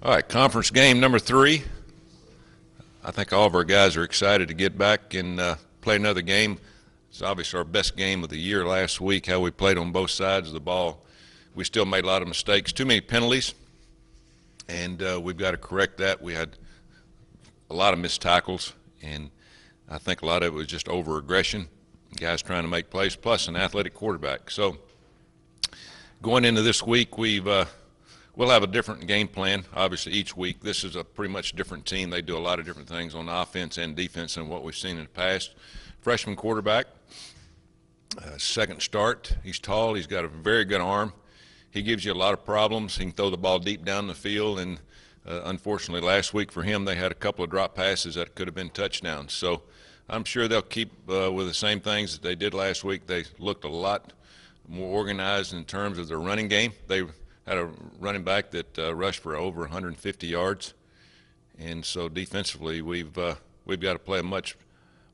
All right, conference game number 3. I think all of our guys are excited to get back and play another game. It's obviously our best game of the year last week, how we played on both sides of the ball. We still made a lot of mistakes, too many penalties, and we've got to correct that. We had a lot of missed tackles, and I think a lot of it was just over-aggression, guys trying to make plays, plus an athletic quarterback. So going into this week, we'll have a different game plan, obviously, each week. This is a pretty much different team. They do a lot of different things on offense and defense than what we've seen in the past. Freshman quarterback, second start. He's tall. He's got a very good arm. He gives you a lot of problems. He can throw the ball deep down the field, and unfortunately last week for him they had a couple of drop passes that could have been touchdowns. So I'm sure they'll keep with the same things that they did last week. They looked a lot more organized in terms of their running game. They had a running back that rushed for over 150 yards, and so defensively we've got to play a much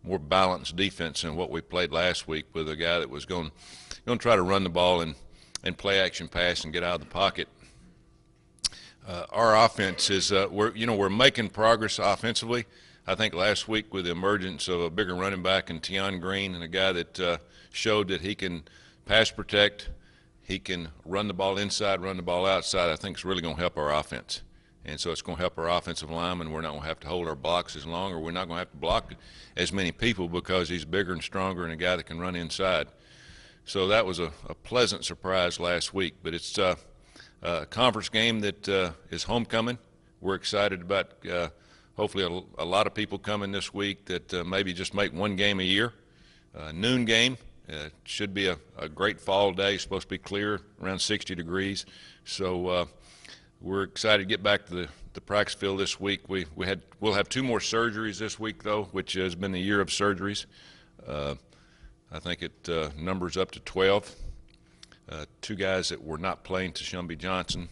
more balanced defense than what we played last week with a guy that was going to try to run the ball and play action pass and get out of the pocket. Our offense is we're making progress offensively. I think last week with the emergence of a bigger running back in Tion Green and a guy that showed that he can pass protect, he can run the ball inside, run the ball outside, I think it's really going to help our offense. And so it's going to help our offensive linemen. We're not going to have to hold our blocks as long, or we're not going to have to block as many people because he's bigger and stronger and a guy that can run inside. So that was a pleasant surprise last week. But it's a conference game that is homecoming. We're excited about hopefully a lot of people coming this week that maybe just make one game a year. Noon game. It should be a great fall day. It's supposed to be clear, around 60 degrees. So we're excited to get back to the practice field this week. We'll have 2 more surgeries this week, though, which has been the year of surgeries. I think it numbers up to 12. 2 guys that were not playing, Tashumbi Johnson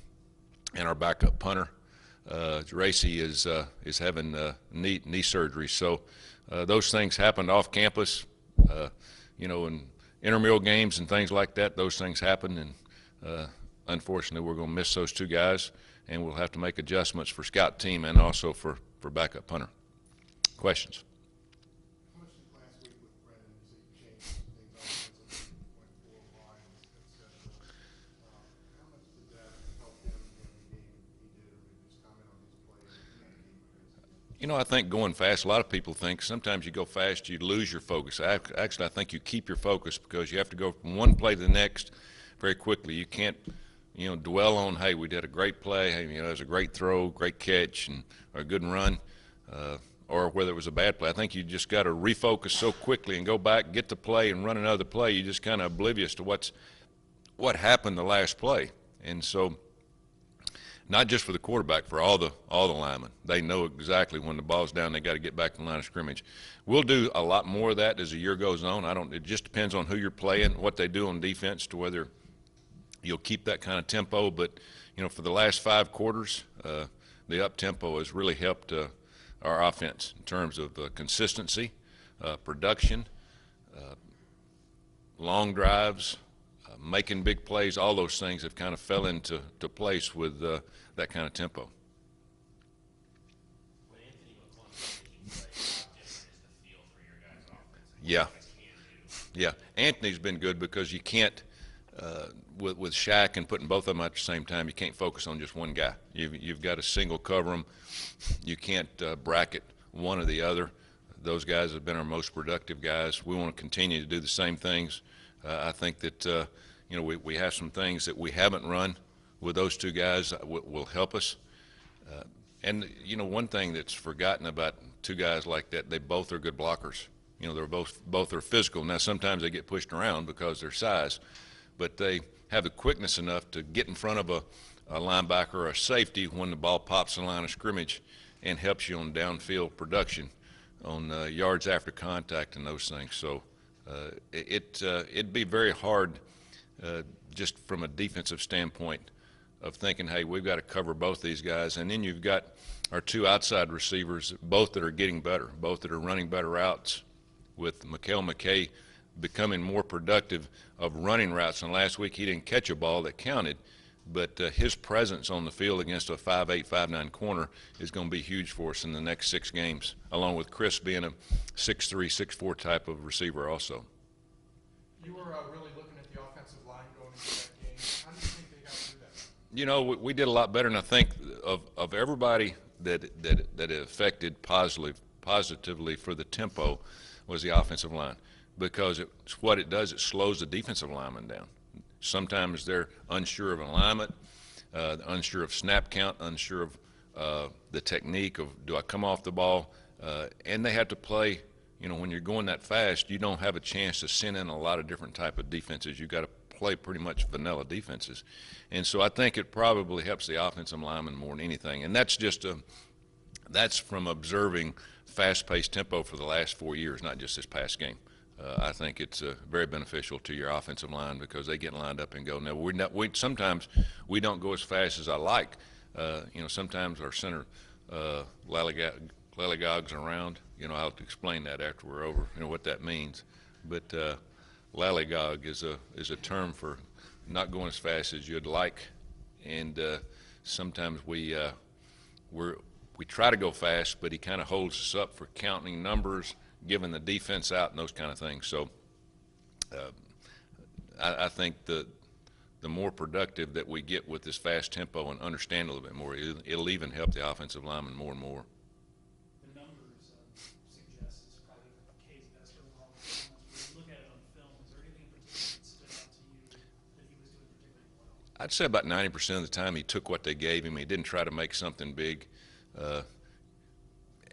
and our backup punter. Racy is having knee surgery. So those things happened off campus. In intramural games and things like that, those things happen, and unfortunately we're going to miss those 2 guys, and we'll have to make adjustments for scout team and also for backup punter. Questions? How much did last week with Brennan change things offensively, went 4 lines, etc.? How much did that help him in the game he did, or just comment on his play? I think going fast, a lot of people think sometimes you go fast, you lose your focus. Actually, I think you keep your focus because you have to go from one play to the next very quickly. You can't, dwell on, hey, we did a great play, hey, it was a great throw, great catch, and or a good run, or whether it was a bad play. I think you just got to refocus so quickly and go back, get the play, and run another play. You're just kind of oblivious to what happened the last play. And so, not just for the quarterback, for all the linemen. They know exactly when the ball's down, they got to get back to the line of scrimmage. We'll do a lot more of that as the year goes on. It just depends on who you're playing, what they do on defense, to whether you'll keep that kind of tempo. But for the last 5 quarters, the up tempo has really helped our offense in terms of consistency, production, long drives, making big plays. All those things have kind of fell into place with that kind of tempo. When Anthony McClung making plays, how different is the feel for your guys' offense? Yeah. Yeah, Anthony's been good because you can't, with Shaq and putting both of them at the same time, you can't focus on just one guy. You've got to single cover them. You can't bracket one or the other. Those guys have been our most productive guys. We want to continue to do the same things. I think that we have some things that we haven't run with those 2 guys that will help us. And one thing that's forgotten about 2 guys like that, they both are good blockers. They're both are physical. Now sometimes they get pushed around because of their size, but they have the quickness enough to get in front of a linebacker or a safety when the ball pops in the line of scrimmage and helps you on downfield production, on yards after contact and those things. So it'd be very hard just from a defensive standpoint of thinking, hey, we've got to cover both these guys. And then you've got our 2 outside receivers, both that are getting better, both that are running better routes, with Mikael McKay becoming more productive of running routes. And last week he didn't catch a ball that counted, but his presence on the field against a 5'8", 5'9" corner is going to be huge for us in the next 6 games, along with Chris being a 6'3", 6'4" type of receiver also. You were really looking at the offensive line going into that game. How do you think they got through that? You know, we did a lot better, and I think of everybody that it affected positively for the tempo was the offensive line, because what it does, it slows the defensive lineman down. Sometimes they're unsure of alignment, unsure of snap count, unsure of the technique of, do I come off the ball, and they have to play. You know, when you're going that fast, you don't have a chance to send in a lot of different type of defenses. You've got to play pretty much vanilla defenses. And so I think it probably helps the offensive lineman more than anything. And that's just that's from observing fast-paced tempo for the last 4 years, not just this past game. I think it's very beneficial to your offensive line because they get lined up and go. Now, sometimes we don't go as fast as I like. You know, sometimes our center lollygogs around. You know, I'll have to explain that after we're over, you know, what that means. But lollygog is a term for not going as fast as you'd like, and sometimes we try to go fast, but he kind of holds us up for counting numbers, giving the defense out, and those kind of things. So I think the more productive that we get with this fast tempo and understand a little bit more, it'll even help the offensive lineman more and more. The numbers suggest it's probably K's best overall performance. When you look at it on film, is there anything in particular that stood out to you that he was doing particularly well? I'd say about 90% of the time he took what they gave him. He didn't try to make something big.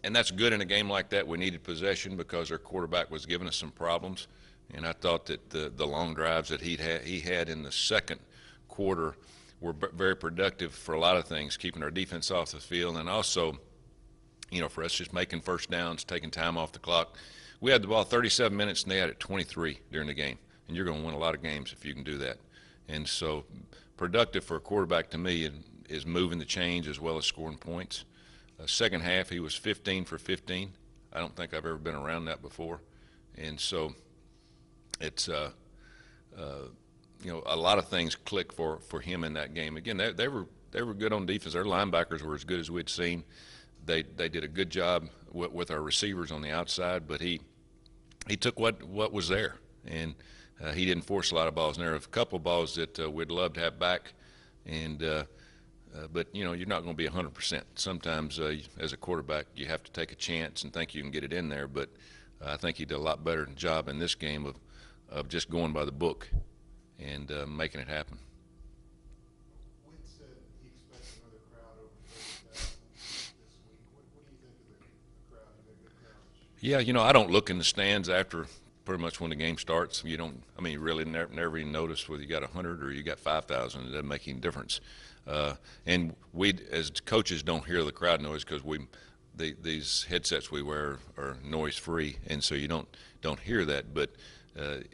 And that's good in a game like that. We needed possession because our quarterback was giving us some problems. And I thought that the long drives that he had in the second quarter were very productive for a lot of things, keeping our defense off the field, and also, you know, for us just making first downs, taking time off the clock. We had the ball 37 minutes, and they had it 23 during the game. And you're going to win a lot of games if you can do that. And so productive for a quarterback to me is moving the chains as well as scoring points. Second half, he was 15 for 15. I don't think I've ever been around that before. And so it's, you know, a lot of things click for him in that game. Again, they were good on defense. Their linebackers were as good as we'd seen. They did a good job with our receivers on the outside, but he took what was there, and he didn't force a lot of balls. And there are a couple of balls that we'd love to have back, and but, you know, you're not going to be 100%. Sometimes as a quarterback, you have to take a chance and think you can get it in there. But I think he did a lot better job in this game of just going by the book and making it happen. Witt said he expects another crowd over 30,000 this week. What do you think of the crowd? You got a good crowd? Yeah, you know, I don't look in the stands after pretty much when the game starts. You don't, I mean, you really never even notice whether you got 100 or you got 5,000. It doesn't make any difference. And we, as coaches, don't hear the crowd noise because these headsets we wear are noise-free, and so you don't hear that. But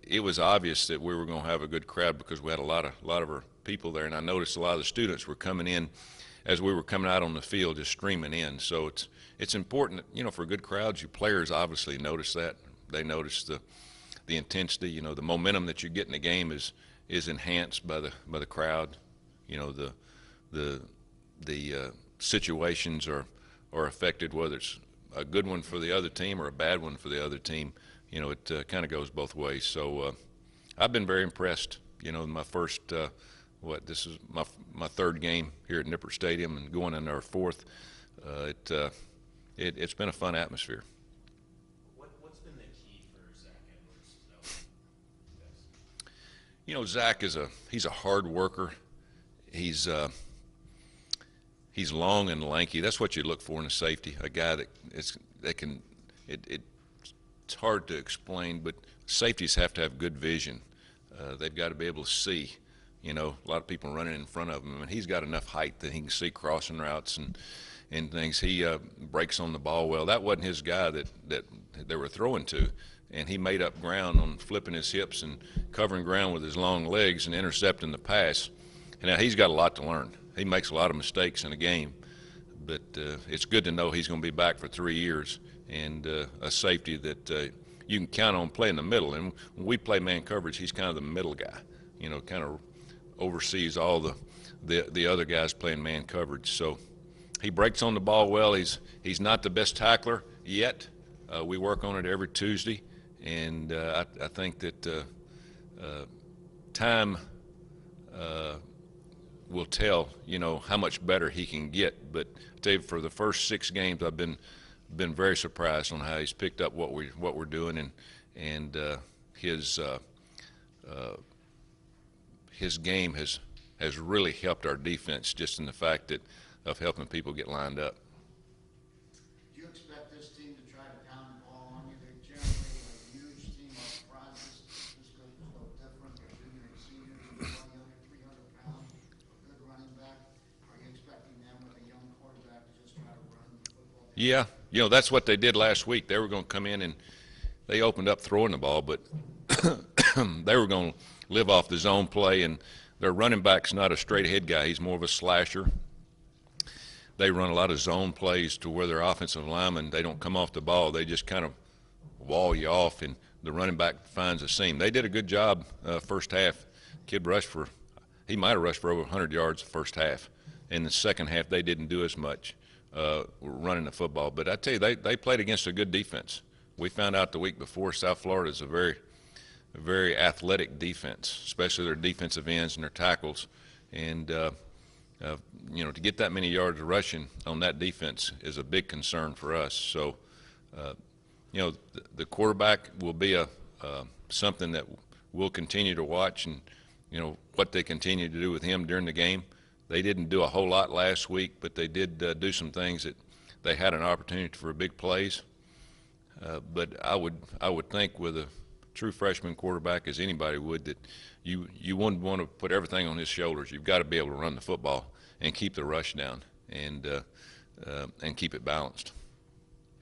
it was obvious that we were going to have a good crowd because we had a lot of our people there, and I noticed a lot of the students were coming in as we were coming out on the field, just streaming in. So it's important, you know, for good crowds. Your players obviously notice that. They notice the intensity, you know, the momentum that you get in the game is enhanced by the crowd. You know, the situations are affected, whether it's a good one for the other team or a bad one for the other team. You know, it kind of goes both ways. So I've been very impressed. You know, my first this is my third game here at Nippert Stadium and going into our fourth. It's been a fun atmosphere. What's been the key for Zach Edwards? You know, Zach he's a hard worker. He's long and lanky. That's what you look for in a safety. A guy it's hard to explain, but safeties have to have good vision. They've got to be able to see. You know, a lot of people running in front of him, and he's got enough height that he can see crossing routes and things. He breaks on the ball well. That wasn't his guy that they were throwing to, and he made up ground on flipping his hips and covering ground with his long legs and intercepting the pass. And now he's got a lot to learn. He makes a lot of mistakes in a game, but it's good to know he's going to be back for 3 years and a safety that you can count on playing the middle. And when we play man coverage, he's kind of the middle guy, you know, kind of oversees all the other guys playing man coverage. So he breaks on the ball well. He's not the best tackler yet. We work on it every Tuesday, and I think that time will tell, how much better he can get. But I tell you, for the first 6 games, I've been very surprised on how he's picked up what we're doing, and his game has really helped our defense, just in the fact of helping people get lined up. Do you expect this team to try to pound the ball on you? They're generally a huge team up front. This is no different. They're junior and seniors. They're running under 300 pounds. A good running back. Are you expecting them with a young quarterback to just try to run the football? Yeah, that's what they did last week. They were going to come in and they opened up throwing the ball, but they were going to live off the zone play, and their running back's not a straight ahead guy. He's more of a slasher. They run a lot of zone plays to where their offensive linemen, they don't come off the ball. They just kind of wall you off, and the running back finds a seam. They did a good job first half. Kid he might have rushed for over 100 yards the first half. In the second half, they didn't do as much running the football. But I tell you, they played against a good defense. We found out the week before South Florida is a very athletic defense, especially their defensive ends and their tackles. And to get that many yards rushing on that defense is a big concern for us. So, the quarterback will be something that we'll continue to watch, and what they continue to do with him during the game. They didn't do a whole lot last week, but they did do some things that they had an opportunity for big plays. But I would think with a true freshman quarterback, as anybody would, that you wouldn't want to put everything on his shoulders. You've got to be able to run the football and keep the rush down, and keep it balanced.